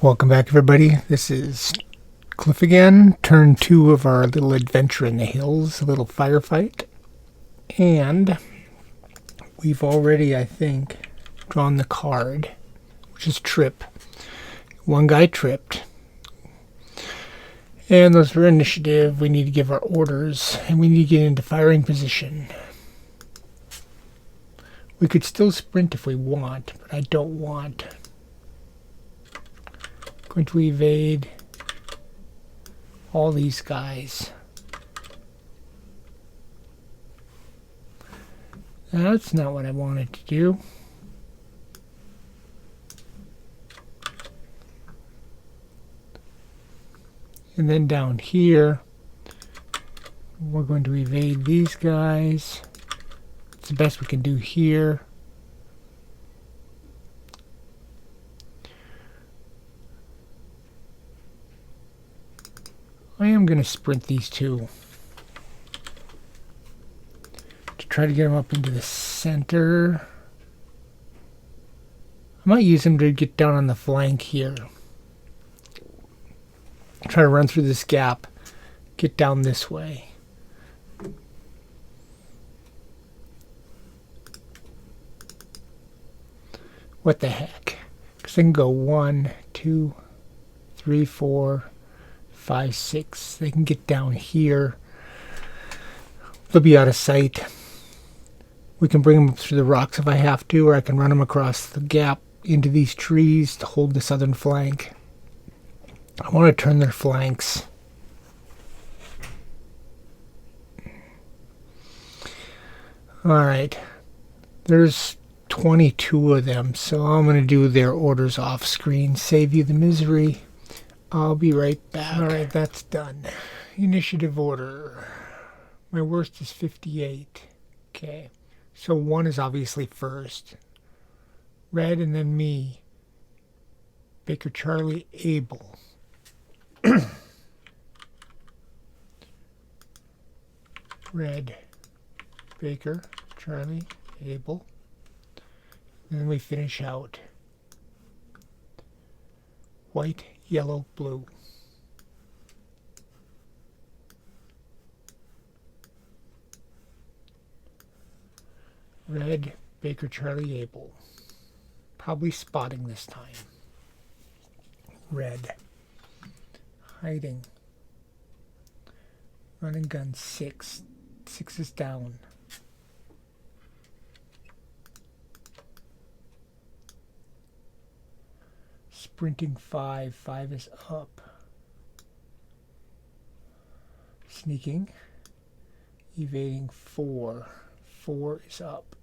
Welcome back, everybody. This is Cliff again. Turn 2 of our little adventure in the hills, a little firefight. And we've already, I think, drawn the card, which is trip. One guy tripped. And those for initiative. We need to give our orders, and we need to get into firing position. We could still sprint if we want, but I don't want. Going to evade all these guys. That's not what I wanted to do. And then down here, we're going to evade these guys. It's the best we can do here. I am going to sprint these two to try to get them up into the center. I might use them to get down on the flank here. Try to run through this gap, get down this way. What the heck? Because I can go 1, 2, 3, 4, 5, 6. They can get down here. They'll be out of sight. We can bring them up through the rocks if I have to, or I can run them across the gap into these trees to hold the southern flank. I want to turn their flanks. Alright. There's 22 of them, so I'm going to do their orders off screen. Save you the misery. I'll be right back. Alright, that's done. Initiative order. My worst is 58. Okay. So 1 is obviously first. Red and then me. Baker Charlie Abel. Red, Baker, Charlie, Abel. And then we finish out. White, yellow, blue. Red, Baker, Charlie, Abel. Probably spotting this time. Red. Hiding. Running gun 6. 6 is down. Sprinting 5. 5 is up. Sneaking. Evading 4. 4 is up.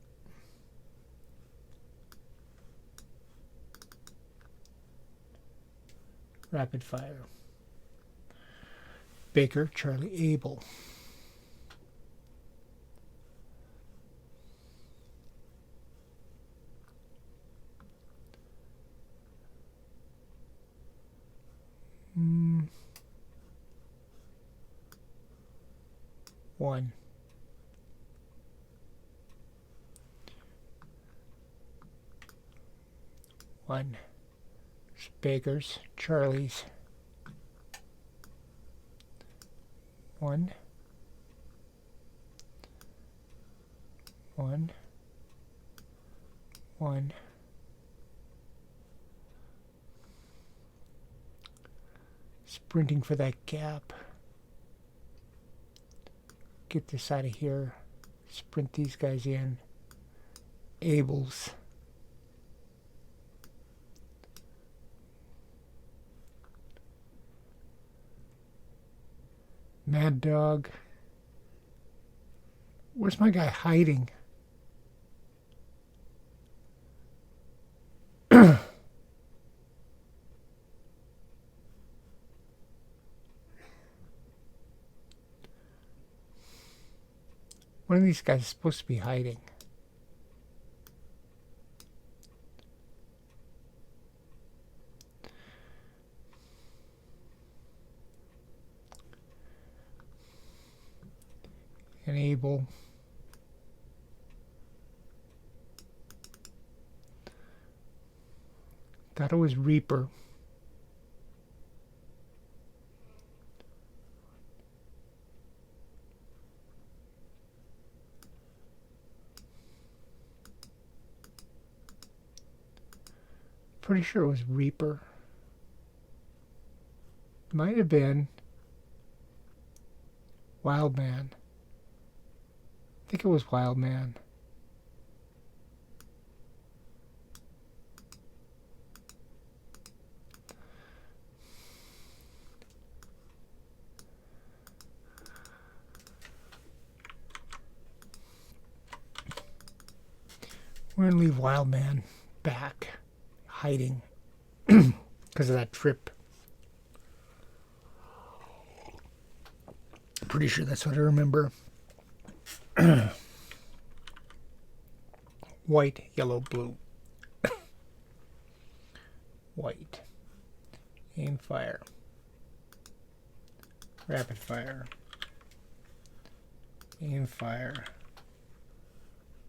Rapid fire. Baker, Charlie, Abel. One. One. Baker's, Charlie's. 1. 1. 1. Sprinting for that gap. Get this out of here. Sprint these guys in. Abel's. Mad Dog. Where's my guy hiding? One of these guys is supposed to be hiding. Enable. Thought it was Reaper. Pretty sure it was Reaper. Might have been Wildman. I think it was Wildman. We're going to leave Wildman back, hiding, because of that trip. Pretty sure that's what I remember. White, yellow, blue. White. Aim, fire. Rapid fire. Aim, fire.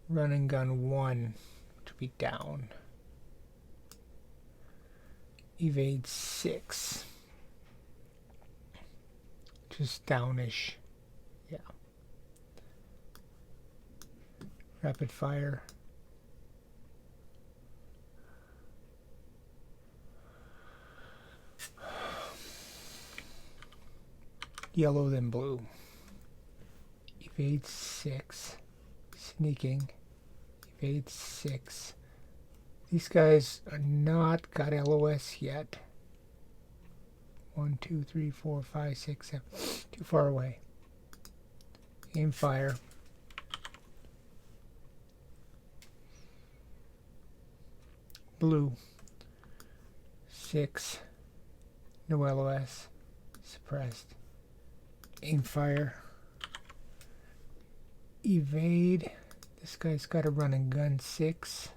Run and gun 1 to be down. Evade 6. Just downish. Yeah. Rapid fire. Yellow then blue. Evade 6. Sneaking. Evade 6. These guys are not got LOS yet. 1, 2, 3, 4, 5, 6, 7. Too far away. Aim, fire. Blue. 6. No LOS. Suppressed. Aim, fire. Evade. This guy's got a run and gun 6.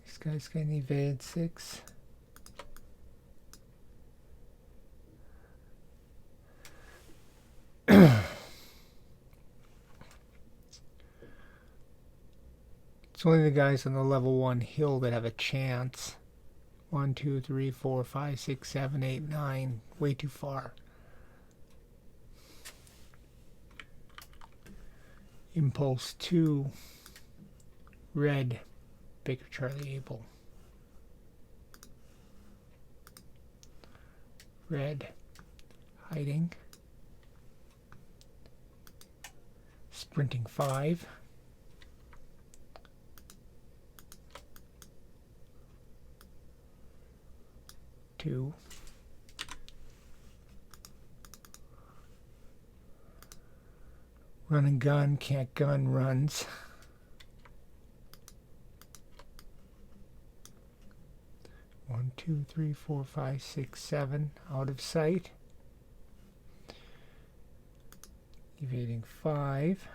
This guy's got an evade 6. It's only the guys on the level 1 hill that have a chance. 1, 2, 3, 4, 5, 6, 7, 8, 9. Way too far. Impulse 2. Red. Baker Charlie Able. Red. Hiding. Sprinting 5. Two. Run and gun, can't gun, runs. One, 2, 3, 4, 5, 6, 7, out of sight. Evading 5.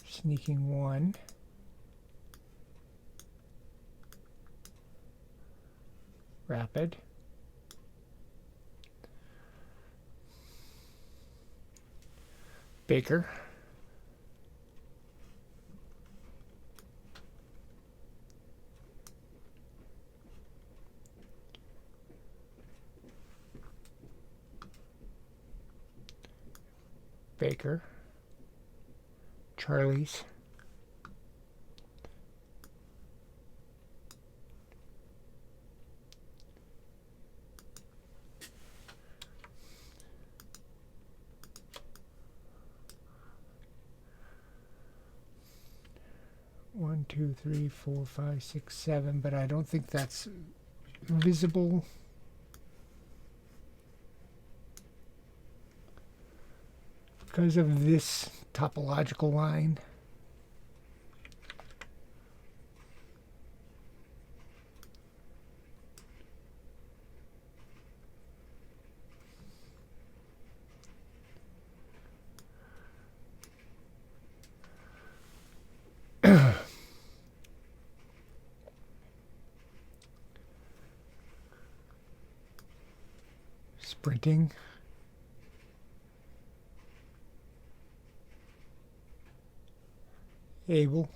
Sneaking 1. Rapid. Baker. Baker. Charlie's. One, 2, 3, 4, 5, 6, 7, but I don't think that's visible. Because of this topological line. Sprinting. Able.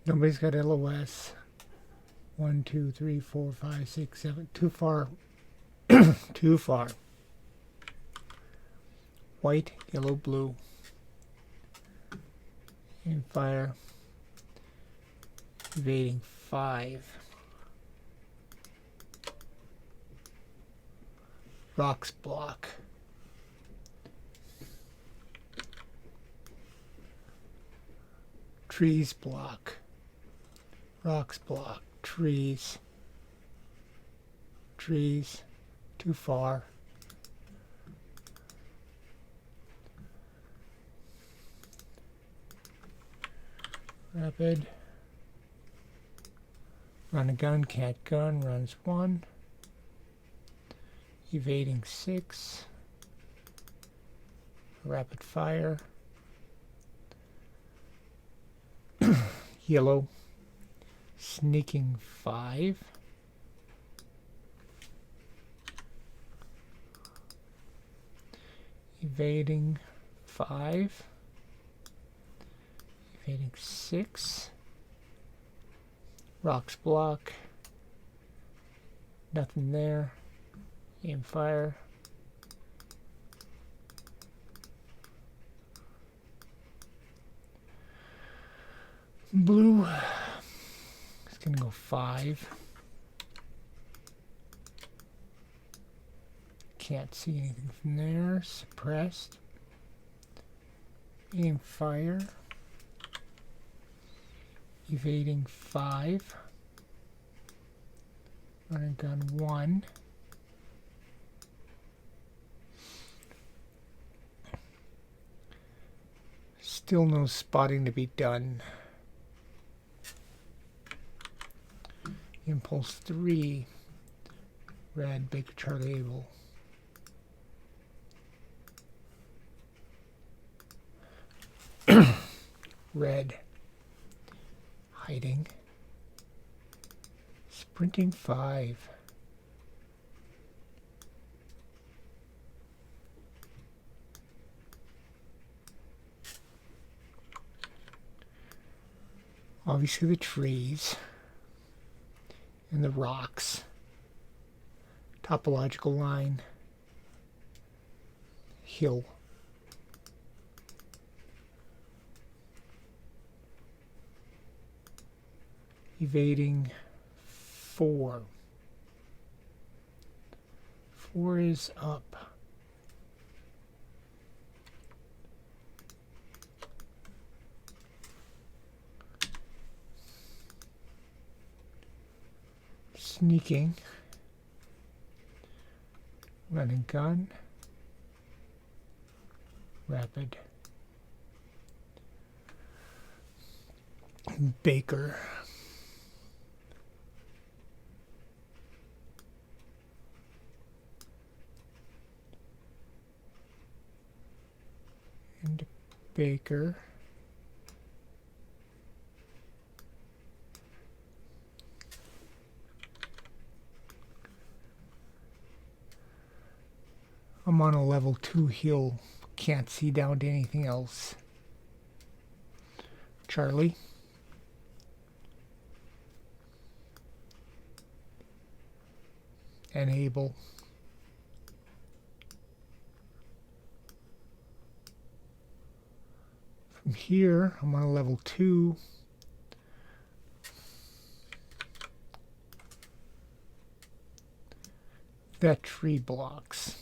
Nobody's got LOS. 1, 2, 3, 4, 5, 6, 7. Too far. Too far. White, yellow, blue. And fire. Evading 5. Rocks block. Trees block. Rocks block. Trees. Trees. Too far. Rapid. Run a gun, can't gun, runs 1. Evading 6. Rapid fire. Yellow. Sneaking 5. Evading 5. Evading 6. Rocks block. Nothing there. Aim fire. Blue. It's going to go 5. Can't see anything from there. Suppressed. Aim fire. Evading 5. Running gun 1. Still no spotting to be done. Impulse 3. Red, Baker Charlie Able. Red. Hiding. Sprinting 5. Obviously the trees and the rocks. Topological line. Hill. Evading 4. 4 is up. Sneaking. Running gun. Rapid. Baker. And Baker. I'm on a level 2 hill. Can't see down to anything else. Charlie. And Able. From here, I'm on a level 2. That tree blocks.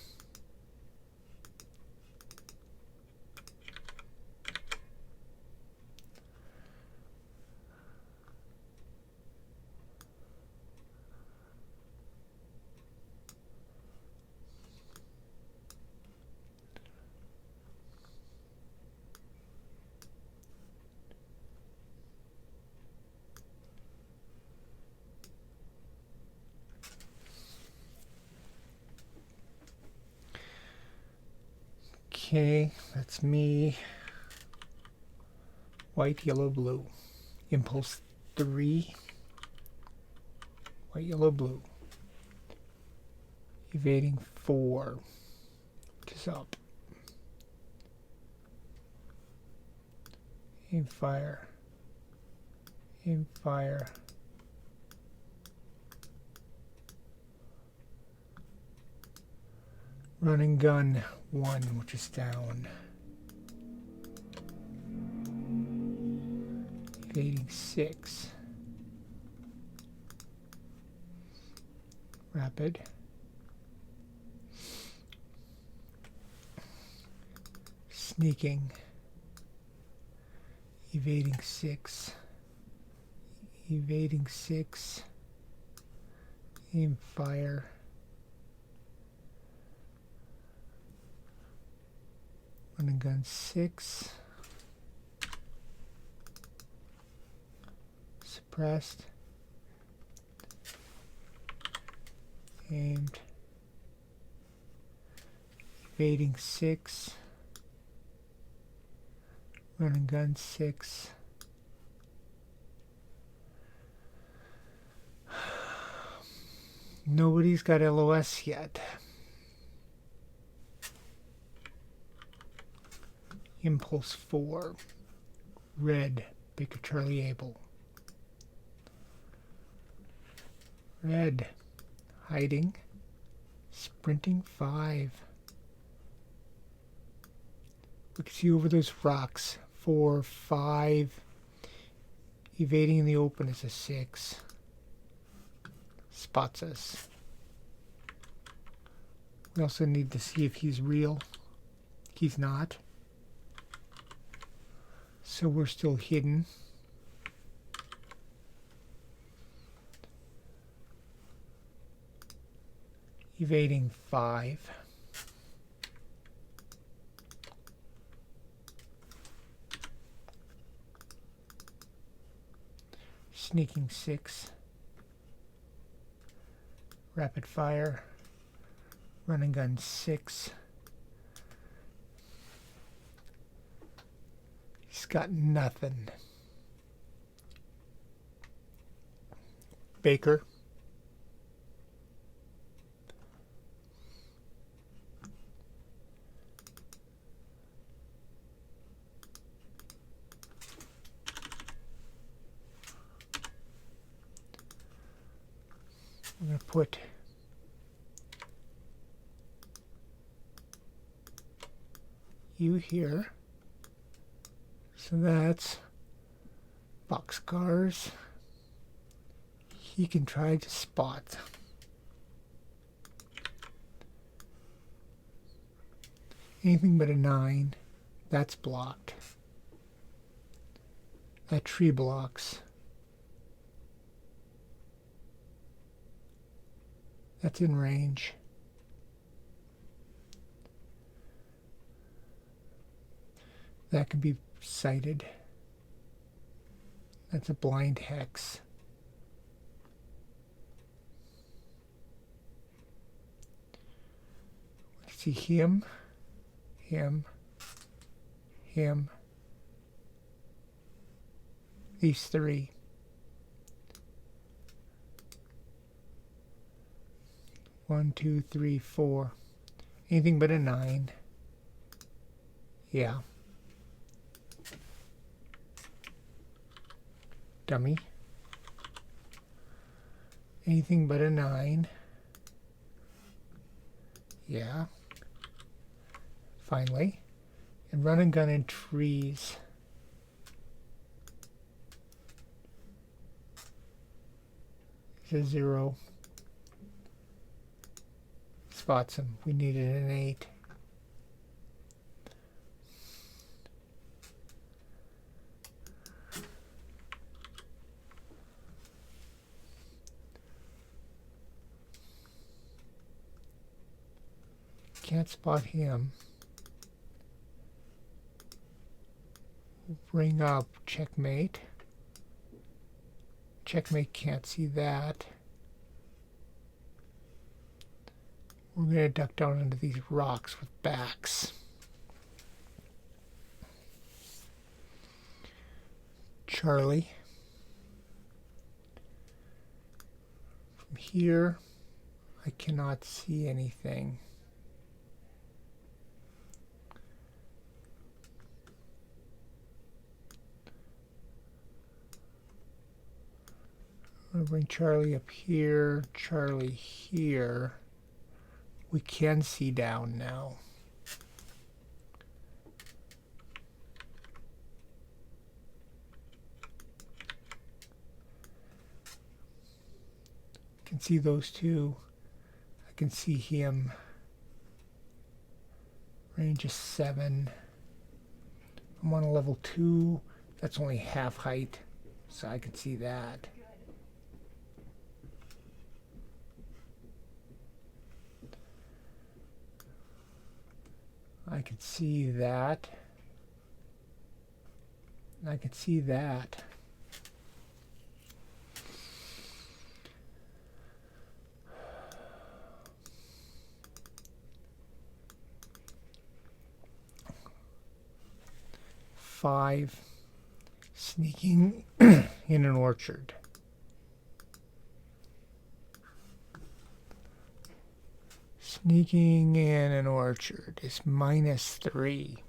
Okay, that's me. White, yellow, blue. Impulse 3. White, yellow, blue. Evading 4. Which is up. Aim fire. Aim, fire. Run and gun 1, which is down. Evading 6. Rapid. Sneaking. Evading 6. Evading 6. Aim, fire. Run and gun 6. Suppressed. Aimed. Evading 6. Run and gun 6. Nobody's got LOS yet. Impulse 4. Red. Baker Charlie Able. Red. Hiding. Sprinting 5. We can see over those rocks. 4, 5. Evading in the open is a 6. Spots us. We also need to see if he's real. He's not. So we're still hidden. Evading 5. Sneaking 6. Rapid fire. Run and gun 6. He's got nothing. Baker. I'm going to put you here. So that's boxcars. He can try to spot. Anything but a 9. That's blocked. That tree blocks. That's in range. That can be sighted. That's a blind hex. See him, him, him. These 3. One, 2, 3, 4. Anything but a 9. Yeah. Dummy. Anything but a 9. Yeah. Finally. And run and gun in trees. It's a 0. Spots him. We needed an 8. Can't spot him. Ring up, checkmate. Checkmate can't see that. We're going to duck down into these rocks with backs. Charlie. From here, I cannot see anything. I'm going to bring Charlie up here, Charlie here. We can see down now. I can see those two. I can see him. Range is 7. I'm on a level 2. That's only half height, so I can see that. I can see that. I can see that. Five, sneaking in an orchard. Sneaking in an orchard is -3.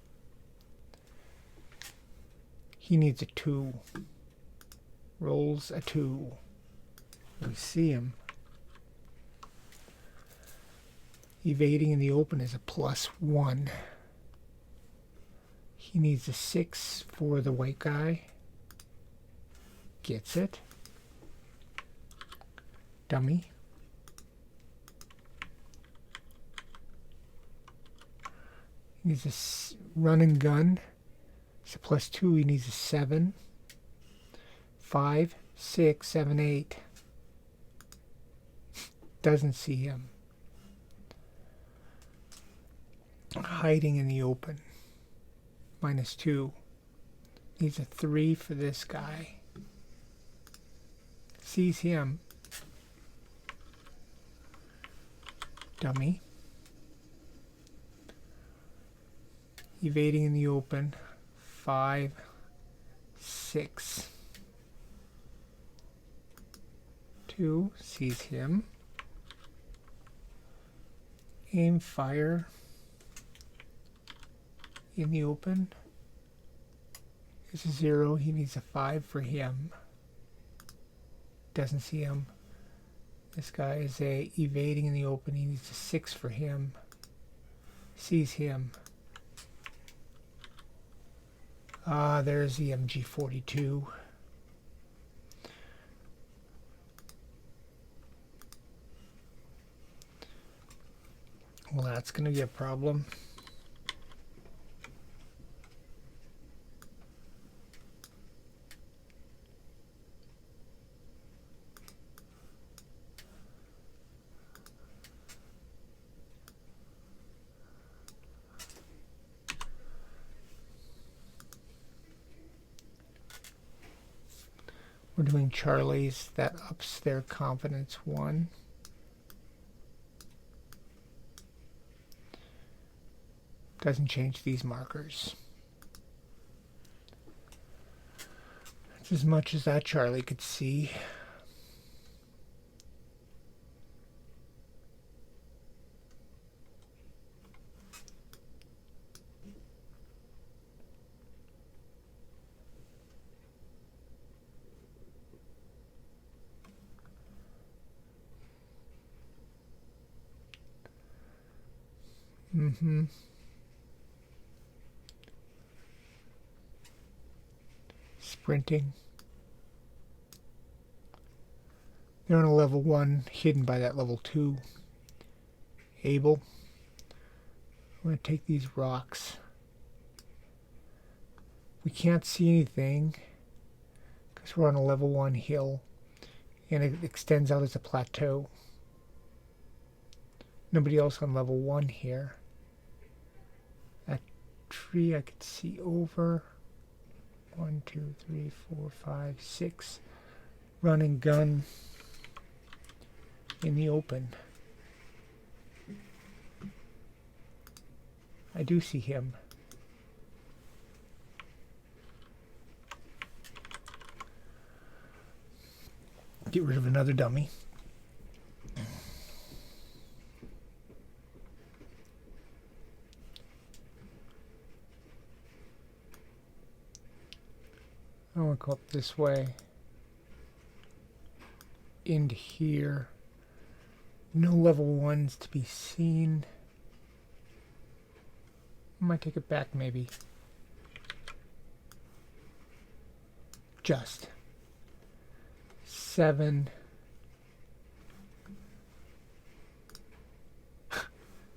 He needs a 2. Rolls a 2. We see him. Evading in the open is a +1. He needs a 6 for the white guy. Gets it. Dummy. He needs a run and gun. It's a +2. He needs a 7. 5, 6, 7, 8. Doesn't see him. Hiding in the open. -2. Needs a 3 for this guy. Sees him. Dummy. Evading in the open. 5, 6. 2. Sees him. Aim, fire. In the open is a 0. He needs a 5 for him. Doesn't see him. This guy is evading in the open. He needs a 6 for him. Sees him. There's the MG42. Well, that's going to be a problem. We're doing Charlie's. That ups their confidence 1. Doesn't change these markers. That's as much as that Charlie could see. Sprinting. They're on a level 1, hidden by that level 2. Able. I'm going to take these rocks. We can't see anything because we're on a level 1 hill and it extends out as a plateau. Nobody else on level 1 here. That tree I could see over. 1, 2, 3, 4, 5, 6. Run and gun in the open. I do see him. Get rid of another dummy. I want to go up this way. into here. No level 1s to be seen. I might take it back maybe. Just 7.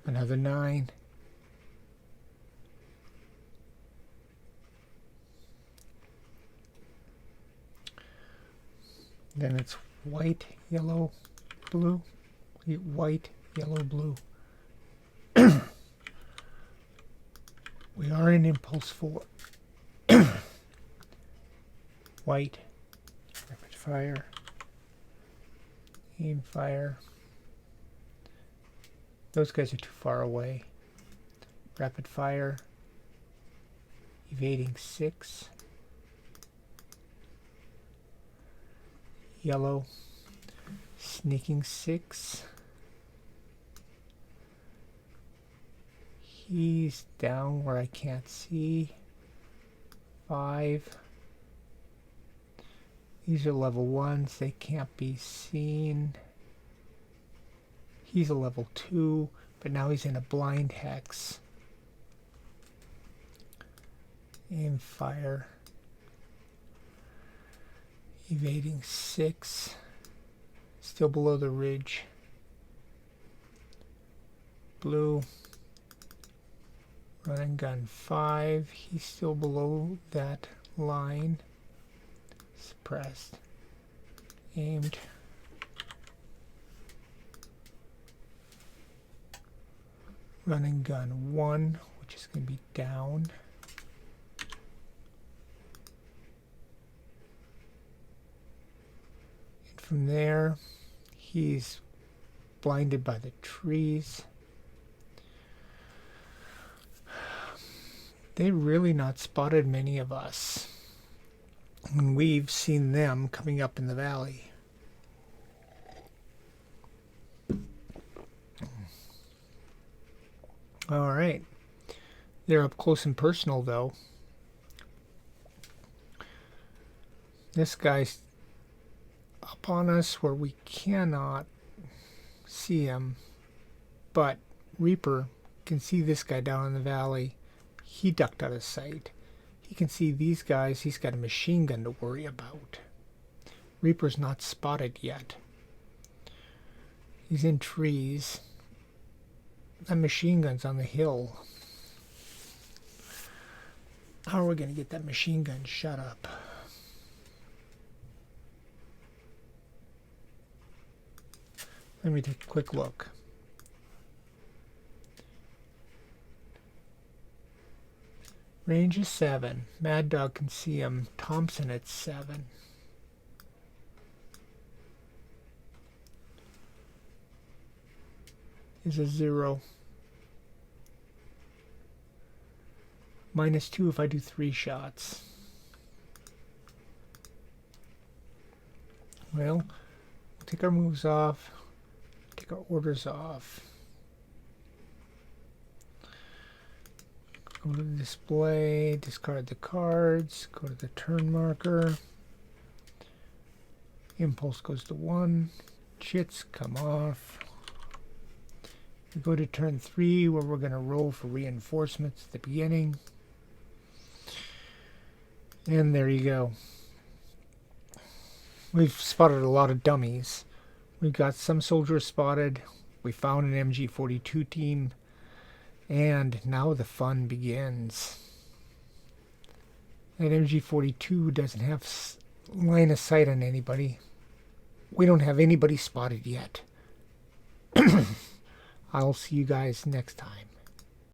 Another 9. Then it's white, yellow, blue. White, yellow, blue. We are in impulse 4. White, rapid fire, aim fire. Those guys are too far away. Rapid fire, evading 6. Yellow, sneaking 6. He's down where I can't see. 5. These are level 1s. They can't be seen. He's a level 2, but now he's in a blind hex. Aim fire. Evading 6. Still below the ridge. Blue. Run and gun 5. He's still below that line. Suppressed. Aimed. Run and gun 1, which is going to be down. And from there, he's blinded by the trees. They've really not spotted many of us. And we've seen them coming up in the valley. Alright. They're up close and personal, though. This guy's up on us where we cannot see him. But Reaper can see this guy down in the valley. He ducked out of sight. He can see these guys. He's got a machine gun to worry about. Reaper's not spotted yet. He's in trees. That machine gun's on the hill. How are we going to get that machine gun shut up? Let me take a quick look. Range is 7. Mad Dog can see him. Thompson at 7. Is a 0. -2 if I do 3 shots. Well, we'll take our moves off. Take our orders off. Go to the display, discard the cards, go to the turn marker. Impulse goes to 1. Chits come off. We go to turn 3 where we're going to roll for reinforcements at the beginning. And there you go. We've spotted a lot of dummies. We've got some soldiers spotted. We found an MG42 team. And now the fun begins. That MG42 doesn't have line of sight on anybody. We don't have anybody spotted yet. I'll see you guys next time.